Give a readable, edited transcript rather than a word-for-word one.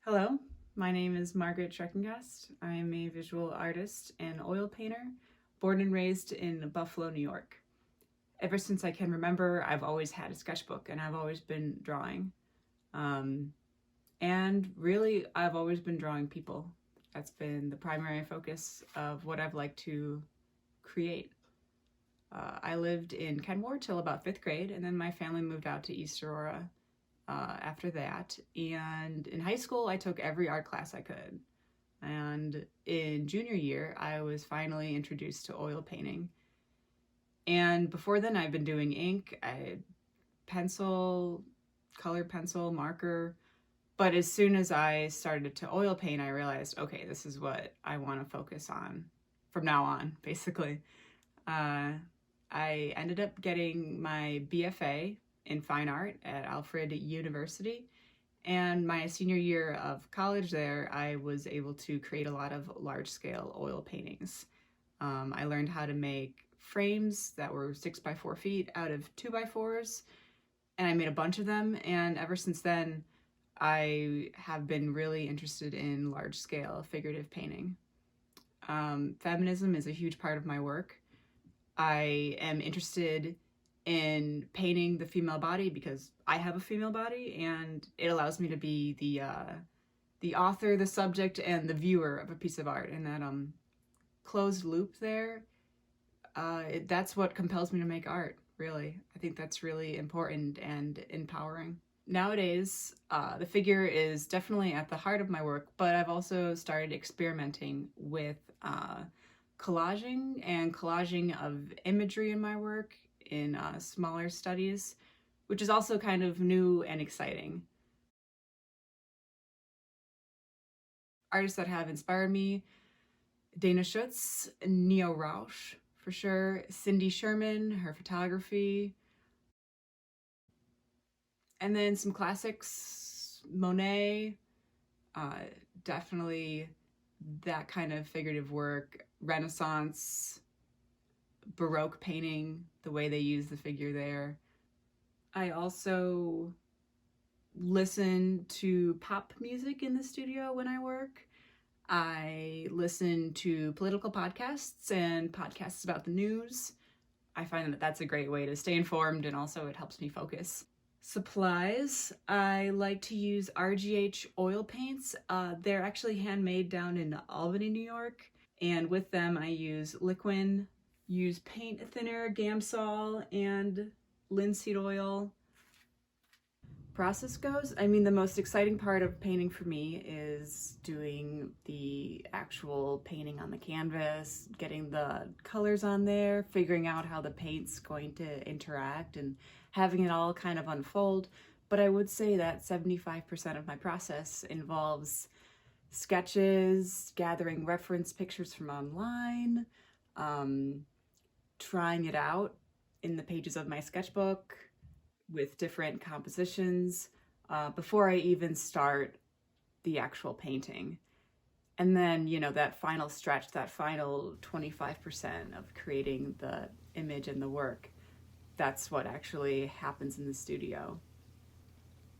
Hello, my name is Margaret Schrecongost. I am a visual artist and oil painter, born and raised in Buffalo, New York. Ever since I can remember, I've always had a sketchbook and I've always been drawing. And really, I've always been drawing people. That's been the primary focus of what I've liked to create. I lived in Kenmore till about 5th grade, and then my family moved out to East Aurora after that. And in high school, I took every art class I could. And in junior year, I was finally introduced to oil painting. And before then, I've been doing ink, pencil, colored pencil, marker. But as soon as I started to oil paint, I realized, okay, this is what I want to focus on from now on, basically. I ended up getting my BFA in fine art at Alfred University. And my senior year of college there, I was able to create a lot of large-scale oil paintings. I learned how to make frames that were 6 by 4 feet out of 2 by 4s, and I made a bunch of them. And ever since then, I have been really interested in large-scale figurative painting. Feminism is a huge part of my work. I am interested in painting the female body because I have a female body, and it allows me to be the author, the subject, and the viewer of a piece of art. And that closed loop there, that's what compels me to make art, really. I think that's really important and empowering. Nowadays, the figure is definitely at the heart of my work, but I've also started experimenting with collaging of imagery in my work in smaller studies, which is also kind of new and exciting. Artists that have inspired me: Dana Schutz, Neo Rausch, for sure, Cindy Sherman, her photography, and then some classics, Monet, definitely that kind of figurative work, Renaissance, Baroque painting, the way they use the figure there. I also listen to pop music in the studio when I work. I listen to political podcasts and podcasts about the news. I find that that's a great way to stay informed, and also it helps me focus. Supplies, I like to use RGH oil paints. They're actually handmade down in Albany, New York. And with them, I use liquid, use paint thinner, Gamsol, and linseed oil. Process goes, I mean, the most exciting part of painting for me is doing the actual painting on the canvas, getting the colors on there, figuring out how the paint's going to interact, and having it all kind of unfold. But I would say that 75% of my process involves sketches, gathering reference pictures from online, trying it out in the pages of my sketchbook with different compositions before I even start the actual painting. And then, you know, that final stretch, that final 25% of creating the image and the work, that's what actually happens in the studio.